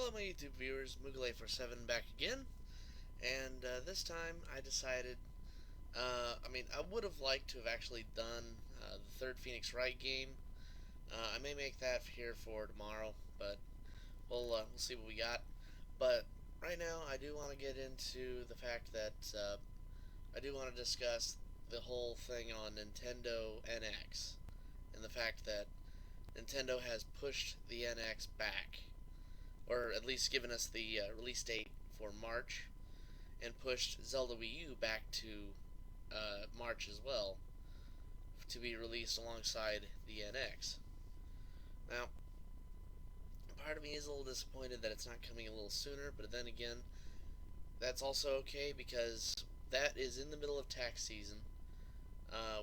Hello, my YouTube viewers. Moogle847 back again, and this time I decided. I would have liked to have actually done the third Phoenix Wright game. I may make that here for tomorrow, but we'll see what we got. But right now, I do want to get into the fact that I do want to discuss the whole thing on Nintendo NX and the fact that Nintendo has pushed the NX back, or at least given us the release date for March, and pushed Zelda Wii U back to March as well to be released alongside the NX. Now, part of me is a little disappointed that it's not coming a little sooner, but then again, that's also okay because that is in the middle of tax season,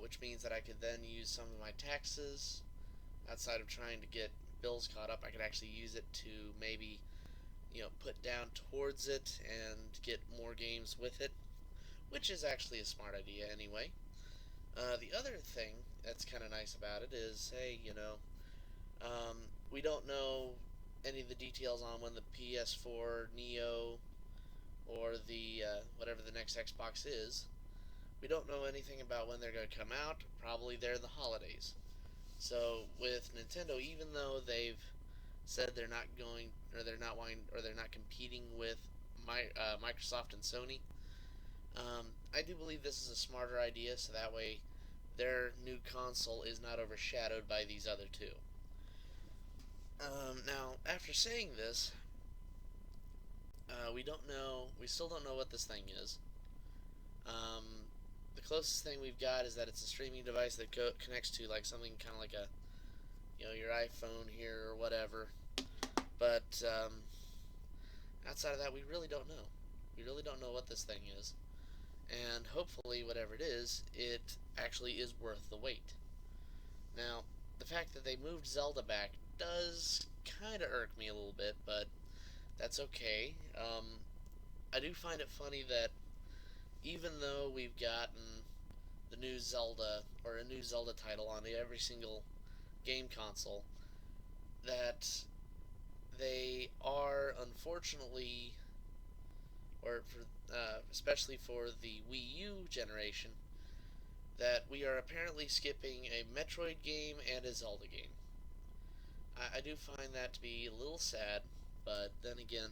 which means that I could then use some of my taxes outside of trying to get bills caught up. I could actually use it to maybe put down towards it and get more games with it, which is actually a smart idea anyway. The other thing that's kind of nice about it is, hey, we don't know any of the details on when the PS4 Neo or the whatever the next Xbox is. We don't know anything about when they're going to come out. Probably they're the holidays. So with Nintendo, even though they've said they're not going, or they're not wanting, or they're not competing with Microsoft and Sony, I do believe this is a smarter idea, so that way their new console is not overshadowed by these other two. Now, after saying this, we still don't know what this thing is. The closest thing we've got is that it's a streaming device that connects to like something kind of like your iPhone here or whatever. But outside of that, we really don't know. We really don't know what this thing is. And hopefully, whatever it is, it actually is worth the wait. Now, the fact that they moved Zelda back does kind of irk me a little bit, but that's okay. I do find it funny that even though we've gotten the new Zelda, or a new Zelda title on every single game console, that they are unfortunately, or especially for the Wii U generation, that we are apparently skipping a Metroid game and a Zelda game. I do find that to be a little sad, but then again,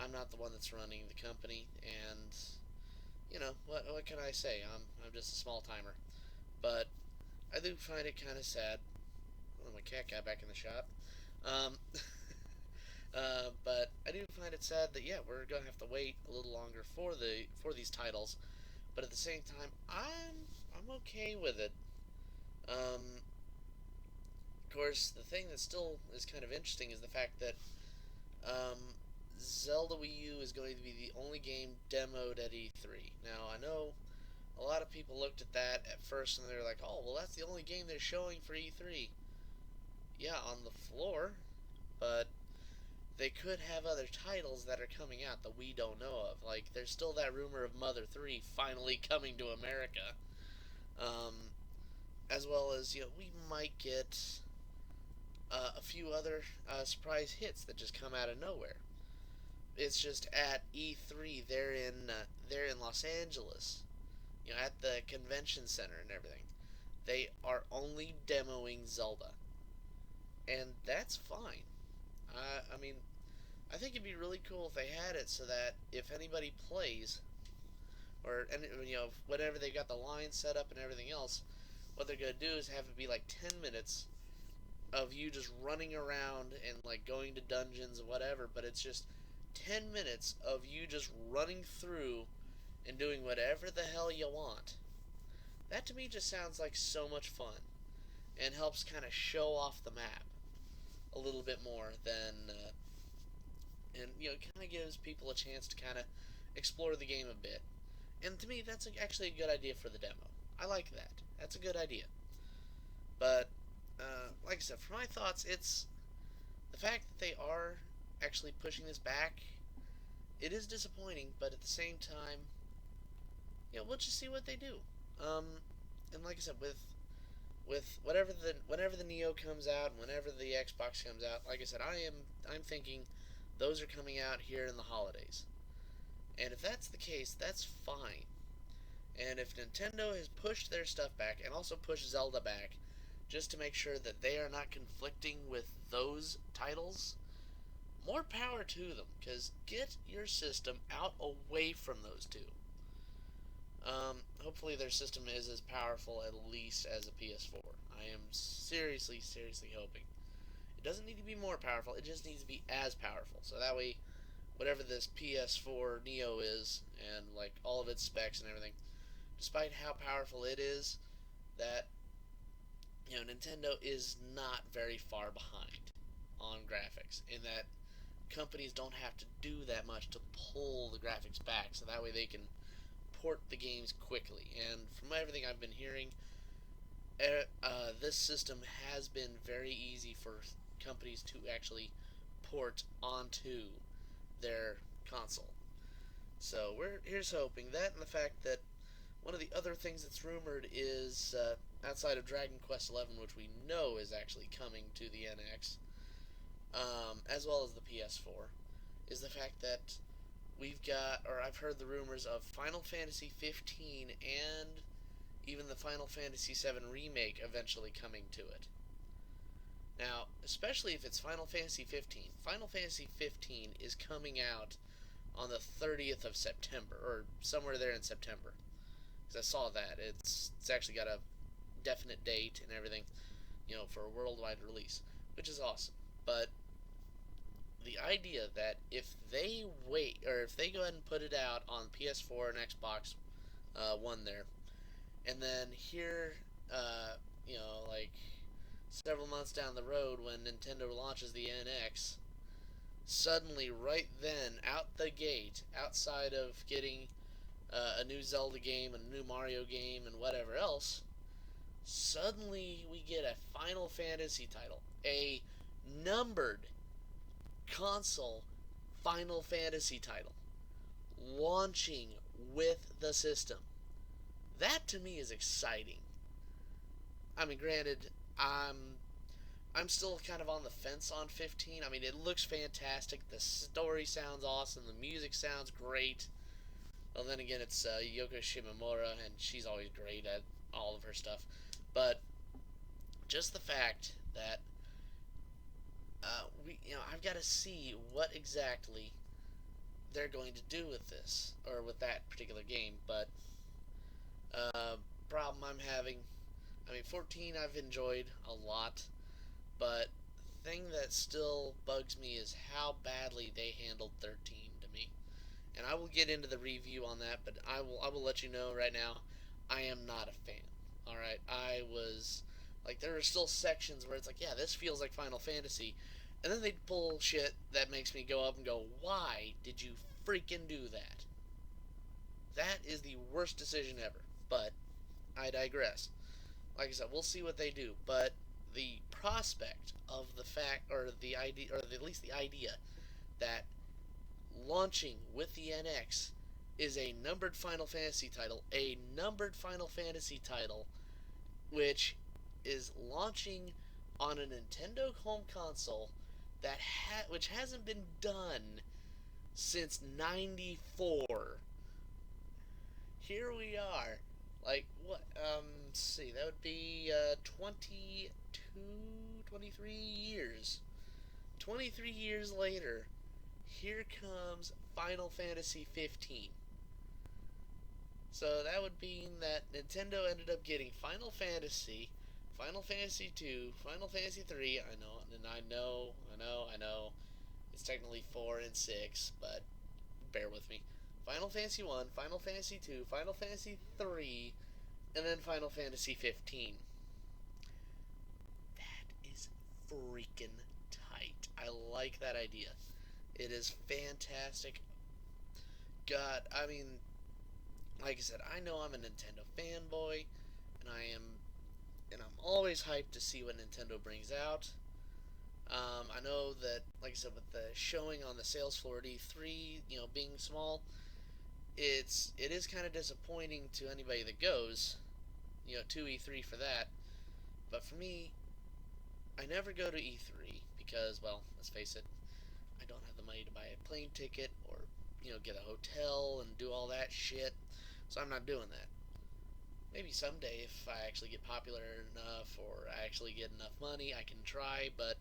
I'm not the one that's running the company, and what can I say? I'm just a small timer, but I do find it kind of sad. Oh, my cat got back in the shop. Um, but I do find it sad that we're gonna have to wait a little longer for these titles. But at the same time, I'm okay with it. Of course, the thing that still is kind of interesting is the fact that um, Zelda Wii U is going to be the only game demoed at E3. Now, I know a lot of people looked at that at first and they're like, oh, well, that's the only game they're showing for E3. Yeah, on the floor, but they could have other titles that are coming out that we don't know of. Like, there's still that rumor of Mother 3 finally coming to America. Um, as well as, we might get a few other surprise hits that just come out of nowhere. It's just at E3, they're in Los Angeles, at the convention center and everything. They are only demoing Zelda, and that's fine. I mean, I think it'd be really cool if they had it so that if anybody plays, or whenever they got the line set up and everything else, what they're gonna do is have it be like 10 minutes of you just running around and like going to dungeons and whatever, but it's just 10 minutes of you just running through and doing whatever the hell you want. That to me just sounds like so much fun and helps kind of show off the map a little bit more than and kind of gives people a chance to kind of explore the game a bit. And to me, that's actually a good idea for the demo. I like that. That's a good idea. But like I said, for my thoughts, it's the fact that they are actually pushing this back. It is disappointing, but at the same time, we'll just see what they do. And like I said, with whenever the Neo comes out and whenever the Xbox comes out, like I said, I'm thinking those are coming out here in the holidays. And if that's the case, that's fine. And if Nintendo has pushed their stuff back and also pushed Zelda back just to make sure that they are not conflicting with those titles, more power to them, because get your system out away from those two. Hopefully their system is as powerful at least as a PS4. I am seriously, seriously hoping. It doesn't need to be more powerful, it just needs to be as powerful. So that way, whatever this PS4 Neo is, and like all of its specs and everything, despite how powerful it is, that Nintendo is not very far behind on graphics, in that companies don't have to do that much to pull the graphics back, so that way they can port the games quickly. And from everything I've been hearing, this system has been very easy for companies to actually port onto their console. So here's hoping that, and the fact that one of the other things that's rumored is, outside of Dragon Quest XI, which we know is actually coming to the NX, as well as the PS4, is the fact that I've heard the rumors of Final Fantasy 15 and even the Final Fantasy 7 remake eventually coming to it. Now, especially if it's Final Fantasy 15, Final Fantasy 15 is coming out on the 30th of September, or somewhere there in September. Because I saw that. It's actually got a definite date and everything, for a worldwide release, which is awesome. But the idea that if they wait, or if they go ahead and put it out on PS4 and Xbox One there, and then here, like several months down the road when Nintendo launches the NX, suddenly right then, out the gate, outside of getting a new Zelda game and a new Mario game and whatever else, suddenly we get a Final Fantasy title, a numbered console Final Fantasy title, launching with the system. That to me is exciting. I mean, granted, I'm still kind of on the fence on 15. I mean, it looks fantastic. The story sounds awesome. The music sounds great. Well, then again, it's Yoko Shimomura, and she's always great at all of her stuff. But just the fact that I've got to see what exactly they're going to do with this, or with that particular game. But problem I'm having, 14 I've enjoyed a lot, but the thing that still bugs me is how badly they handled 13 to me. And I will get into the review on that, but I will let you know right now, I am not a fan. Alright, I was, like, there are still sections where it's like, yeah, this feels like Final Fantasy, and then they pull shit that makes me go up and go, why did you freaking do that? That is the worst decision ever, but I digress. Like I said, we'll see what they do, but the prospect of the fact, or the idea, or at least the idea, that launching with the NX is a numbered Final Fantasy title, which is launching on a Nintendo home console which hasn't been done since '94. Here we are, like, what? Let's see, that would be 23 years. 23 years later, here comes Final Fantasy 15. So that would mean that Nintendo ended up getting Final Fantasy, Final Fantasy 2, Final Fantasy 3. I know. It's technically 4 and 6, but bear with me. Final Fantasy 1, Final Fantasy 2, Final Fantasy 3, and then Final Fantasy 15. That is freaking tight. I like that idea. It is fantastic. God, like I said, I know I'm a Nintendo fanboy, and I'm always hyped to see what Nintendo brings out. I know that, like I said, with the showing on the sales floor at E3, being small, it is kind of disappointing to anybody that goes, to E3 for that. But for me, I never go to E3 because, well, let's face it, I don't have the money to buy a plane ticket or get a hotel and do all that shit. So I'm not doing that. Maybe someday if I actually get popular enough or I actually get enough money, I can try. But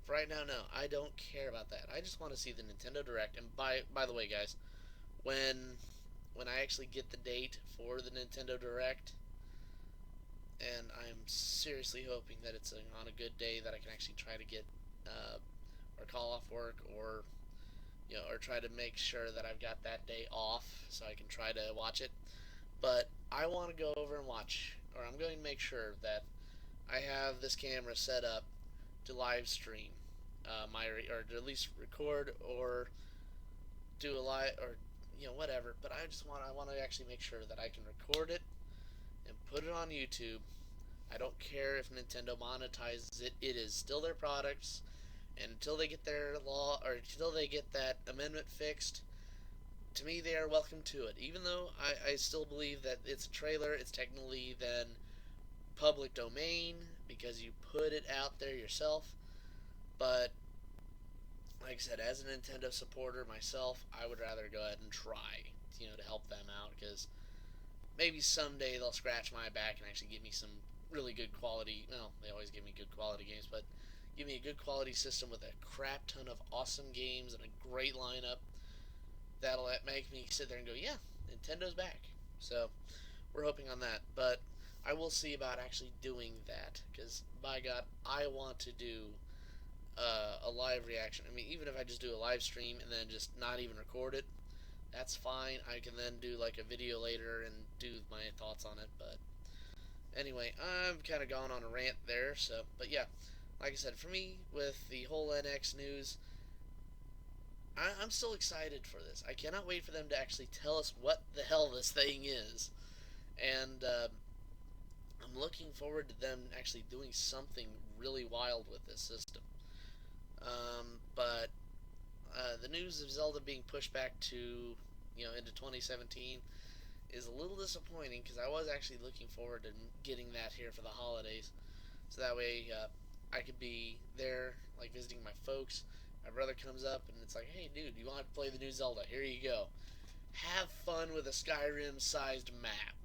for right now, no, I don't care about that. I just want to see the Nintendo Direct. And by the way, guys, when when I actually get the date for the Nintendo Direct, and I'm seriously hoping that it's on a good day that I can actually try to get or call off work or or try to make sure that I've got that day off so I can try to watch it. But I want to go over and watch, or I'm going to make sure that I have this camera set up to live stream or to at least record or do a live or whatever. But I want to actually make sure that I can record it and put it on YouTube. I don't care if Nintendo monetizes it; it is still their products, and until they get their law or until they get that amendment fixed, to me they are welcome to it. Even though I still believe that it's a trailer, it's technically then public domain because you put it out there yourself. But like I said, as a Nintendo supporter myself, I would rather go ahead and try, to help them out because maybe someday they'll scratch my back and actually give me some really good quality. Well, they always give me good quality games, but give me a good quality system with a crap ton of awesome games and a great lineup that'll make me sit there and go, yeah, Nintendo's back. So we're hoping on that. But I will see about actually doing that because, by God, I want to do a live reaction. I mean, even if I just do a live stream and then just not even record it, that's fine. I can then do like a video later and do my thoughts on it. But anyway, I've kind of gone on a rant there. So, but yeah, like I said, for me with the whole NX news, I'm still excited for this. I cannot wait for them to actually tell us what the hell this thing is, and I'm looking forward to them actually doing something really wild with this system. But the news of Zelda being pushed back to into 2017 is a little disappointing because I was actually looking forward to getting that here for the holidays, so that way I could be there like visiting my folks. My brother comes up and it's like, hey dude, you want to play the new Zelda? Here you go. Have fun with a Skyrim-sized map.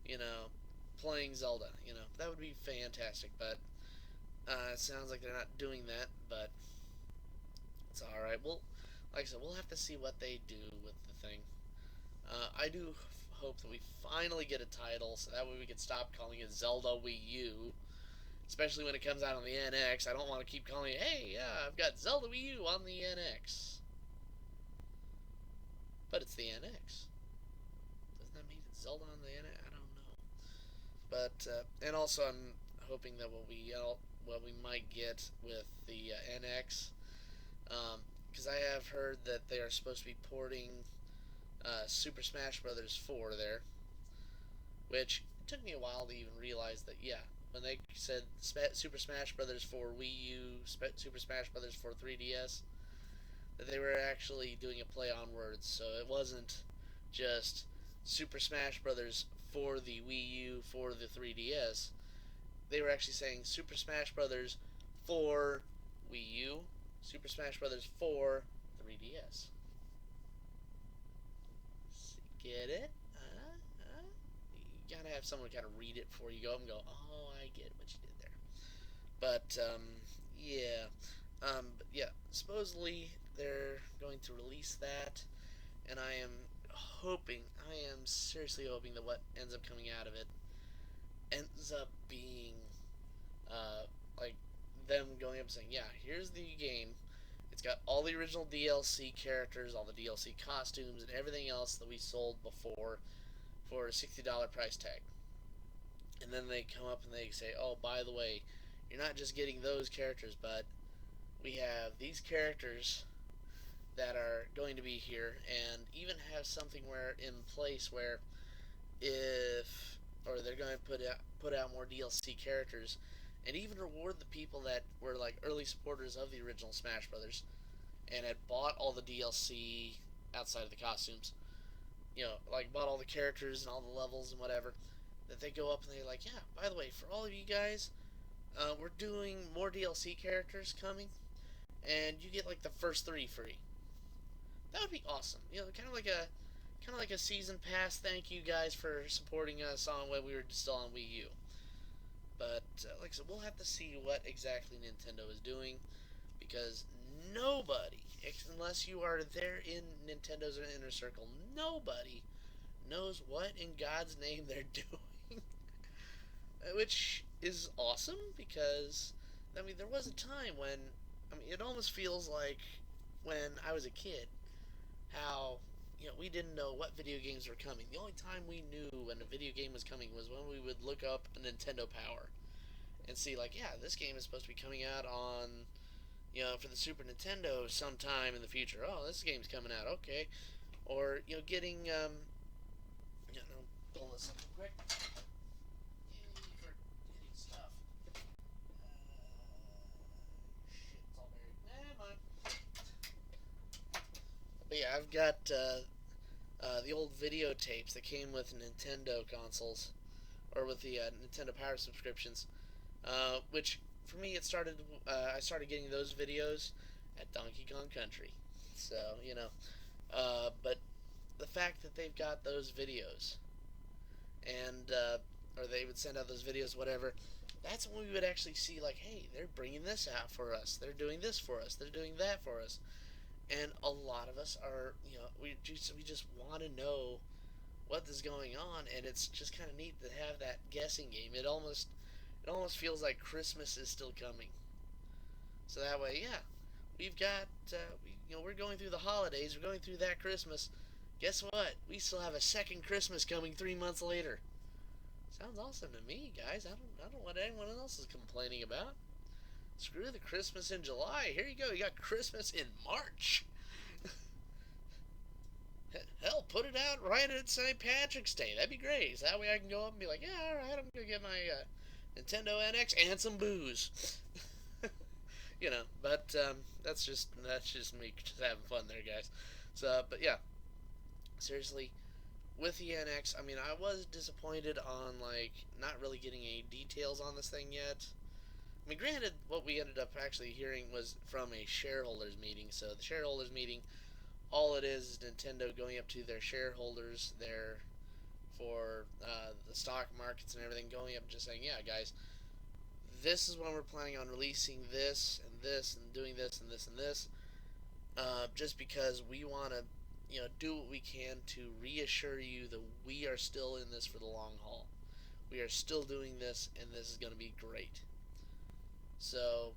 You know, playing Zelda. That would be fantastic. But it sounds like they're not doing that. But it's all right. Well, like I said, we'll have to see what they do with the thing. I do hope that we finally get a title, so that way we can stop calling it Zelda Wii U. Especially when it comes out on the NX. I don't want to keep calling it, hey, yeah, I've got Zelda Wii U on the NX. But it's the NX. Doesn't that mean it's Zelda on the NX? I don't know. But and also I'm hoping that what we might get with the NX, because I have heard that they are supposed to be porting Super Smash Brothers 4 there, which it took me a while to even realize that when they said Super Smash Brothers for Wii U, Super Smash Brothers for 3DS, that they were actually doing a play on words. So it wasn't just Super Smash Brothers for the Wii U for the 3DS. They were actually saying Super Smash Brothers for Wii U, Super Smash Brothers for 3DS. Get it? You gotta have someone kind of read it before you go up and go, oh, I get what you did there. But yeah, but yeah. Supposedly they're going to release that, and I am seriously hoping that what ends up coming out of it ends up being like them going up and saying, yeah, here's the game. It's got all the original DLC characters, all the DLC costumes, and everything else that we sold before for a $60 price tag. And then they come up and they say, oh, by the way, you're not just getting those characters, but we have these characters that are going to be here, and even have something where in place where if or they're going to put out more DLC characters, and even reward the people that were like early supporters of the original Smash Brothers and had bought all the DLC outside of the costumes. Like bought all the characters and all the levels and whatever. That they go up and they're like, yeah, by the way, for all of you guys, we're doing more DLC characters coming, and you get like the first three free. That would be awesome. Kind of like a season pass. Thank you guys for supporting us on when we were still on Wii U. But like I said, we'll have to see what exactly Nintendo is doing because nobody, unless you are there in Nintendo's inner circle, nobody knows what in God's name they're doing. Which is awesome because, I mean, there was a time when, I mean, it almost feels like when I was a kid, how, we didn't know what video games were coming. The only time we knew when a video game was coming was when we would look up a Nintendo Power and see, like, yeah, this game is supposed to be coming out on, for the Super Nintendo sometime in the future. Oh, this game's coming out, okay. Or, getting, pull this up real quick. Yay for getting stuff. Shit, it's all buried. Never mind. But yeah, I've got the old videotapes that came with Nintendo consoles, or with the Nintendo Power subscriptions, which for me it started. I started getting those videos at Donkey Kong Country, so but the fact that they've got those videos, and or they would send out those videos, whatever. That's when we would actually see, like, hey, they're bringing this out for us. They're doing this for us. They're doing that for us. And a lot of us are, we just want to know what is going on, and it's just kind of neat to have that guessing game. It almost feels like Christmas is still coming. So that way, yeah, we've got, we're going through the holidays. We're going through that Christmas. Guess what? We still have a second Christmas coming 3 months later. Sounds awesome to me, guys. I don't know what anyone else is complaining about. Screw the Christmas in July. Here you go. You got Christmas in March. Hell, put it out right at St. Patrick's Day. That'd be great. So that way I can go up and be like, yeah, all right, I'm gonna get my Nintendo NX and some booze. But that's just me just having fun there, guys. So, but yeah, seriously, with the NX, I mean, I was disappointed on like not really getting any details on this thing yet. I mean, granted, what we ended up actually hearing was from a shareholders meeting. So the shareholders meeting, all it is Nintendo going up to their shareholders there for the stock markets and everything, going up and just saying, yeah, guys, this is when we're planning on releasing this and this and doing this and this and this. Just because we want to, do what we can to reassure you that we are still in this for the long haul. We are still doing this, and this is going to be great. So,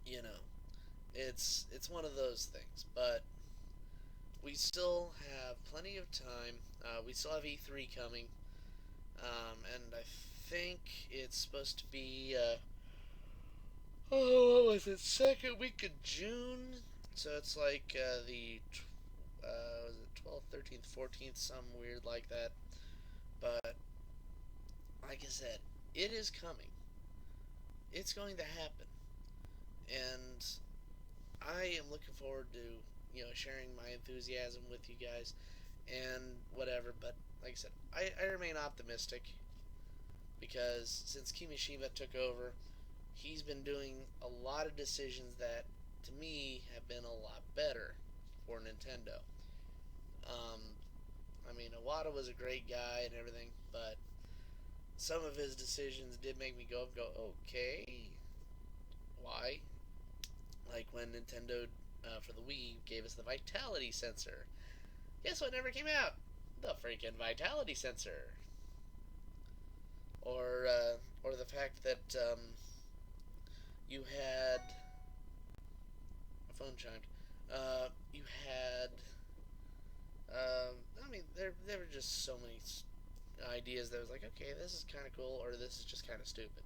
you know, it's one of those things, but we still have plenty of time. We still have E3 coming, and I think it's supposed to be what was it, second week of June? So it's like was it 12th, 13th, 14th, something weird like that. But like I said, it is coming. It's going to happen, and I am looking forward to sharing my enthusiasm with you guys and whatever. But like I said, I remain optimistic because since Kimishima took over, he's been doing a lot of decisions that to me have been a lot better for Nintendo. Um, I mean, Iwata was a great guy and everything, but some of his decisions did make me go, okay, why? Like when Nintendo for the Wii gave us the Vitality sensor. Guess what never came out? The freaking Vitality sensor. Or the fact that you had my phone chimed. You had I mean there were just so many ideas that was like, okay, this is kind of cool, or this is just kind of stupid.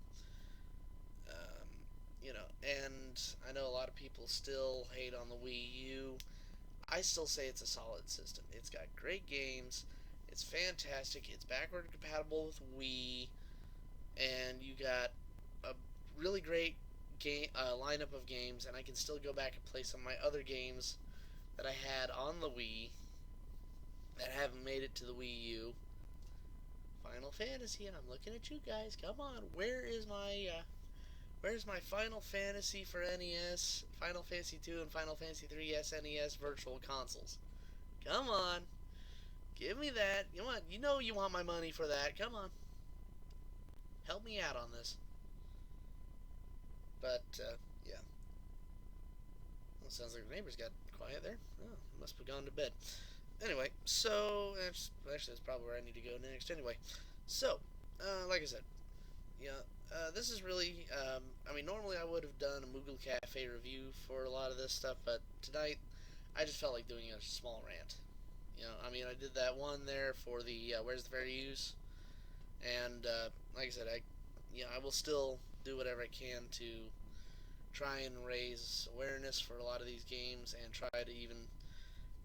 Um, and I know a lot of people still hate on the Wii U. I still say it's a solid system. It's got great games. It's fantastic. It's backward compatible with Wii, and you got a really great game lineup of games. And I can still go back and play some of my other games that I had on the Wii that haven't made it to the Wii U. Final Fantasy, and I'm looking at you guys. Come on, Where's my Final Fantasy for NES, Final Fantasy 2, and Final Fantasy 3 SNES virtual consoles? Come on. Give me that. Come on. You know you want my money for that. Come on. Help me out on this. But, yeah. Well, sounds like the neighbors got quiet there. Oh, must have gone to bed. Anyway, so, actually, that's probably where I need to go next. Anyway, so, like I said, yeah, this is really, I mean, normally I would have done a Moogle Cafe review for a lot of this stuff, but tonight I just felt like doing a small rant. I mean, I did that one there for the Where's the Fair Use, and like I said, I will still do whatever I can to try and raise awareness for a lot of these games, and try to even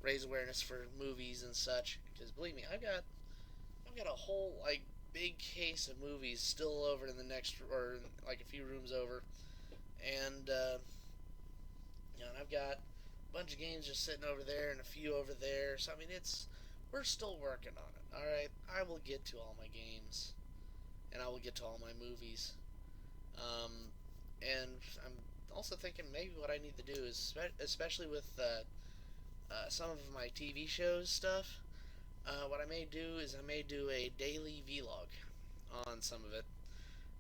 raise awareness for movies and such. Because believe me, I've got a whole like big case of movies still over in the next, or like a few rooms over, and and I've got a bunch of games just sitting over there and a few over there. So I mean, we're still working on it. All right, I will get to all my games, and I will get to all my movies. Um, and I'm also thinking maybe what I need to do is, especially with some of my TV shows stuff, what I may do is I may do a daily vlog on some of it.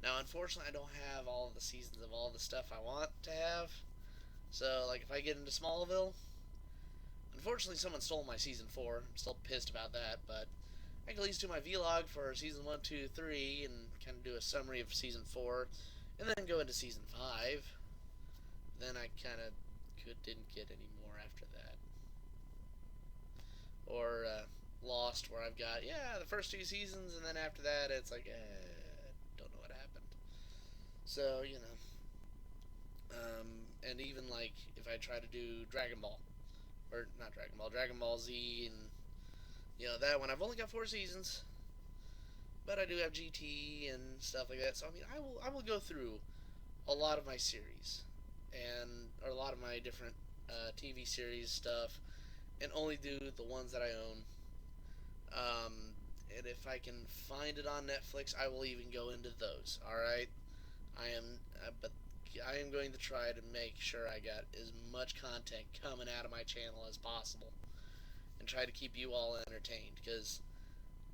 Now, unfortunately, I don't have all of the seasons of all the stuff I want to have. So, like, if I get into Smallville, unfortunately, someone stole my season 4. I'm still pissed about that, but I can at least do my vlog for season 1, 2, 3, and kind of do a summary of season 4, and then go into season 5. Then I kind of didn't get any more after that. Or Lost, where I've got, the first 2 seasons, and then after that, it's like, don't know what happened. So, and even like if I try to do Dragon Ball, or not Dragon Ball, Dragon Ball Z, and that one, I've only got 4 seasons, but I do have GT and stuff like that. So I mean, I will go through a lot of my series, or a lot of my different TV series stuff, and only do the ones that I own. Um, and if I can find it on Netflix, I will even go into those. All right, but I am going to try to make sure I got as much content coming out of my channel as possible, and try to keep you all entertained, because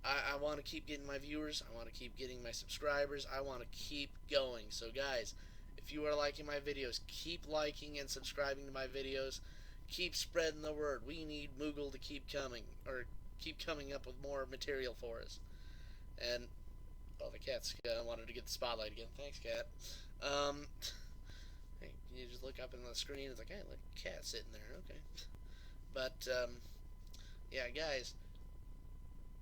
I want to keep getting my viewers, I want to keep getting my subscribers, I want to keep going. So guys, if you are liking my videos, keep liking and subscribing to my videos. Keep spreading the word. We need Moogle to keep coming, or keep coming up with more material for us. And, oh, the cat's wanted to get the spotlight again. Thanks, cat. Hey, you just look up in the screen, it's like, hey, look, cat sitting there, okay. But, yeah, guys,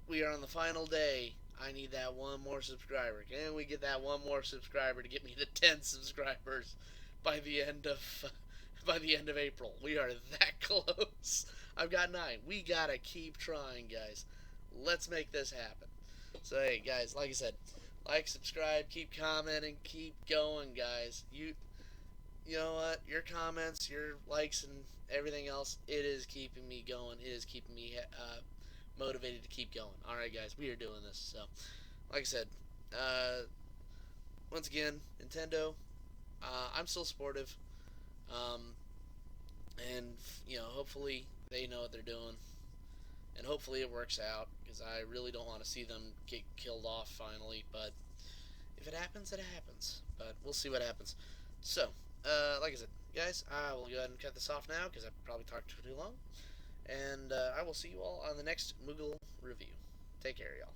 we are on the final day. I need that one more subscriber. Can we get that one more subscriber to get me to 10 subscribers by the end of April? We are that close. I've got 9. We gotta keep trying, guys. Let's make this happen. So hey, guys, like I said, like, subscribe, keep commenting, keep going, guys. You know what? Your comments, your likes, and everything else, it is keeping me going. It is keeping me motivated to keep going. All right, guys, we are doing this. So, like I said, once again, Nintendo, I'm still supportive, and hopefully they know what they're doing, and hopefully it works out, because I really don't want to see them get killed off finally. But if it happens, it happens. But we'll see what happens. So, like I said, guys, I will go ahead and cut this off now, because I've probably talked too long. And I will see you all on the next Moogle review. Take care, y'all.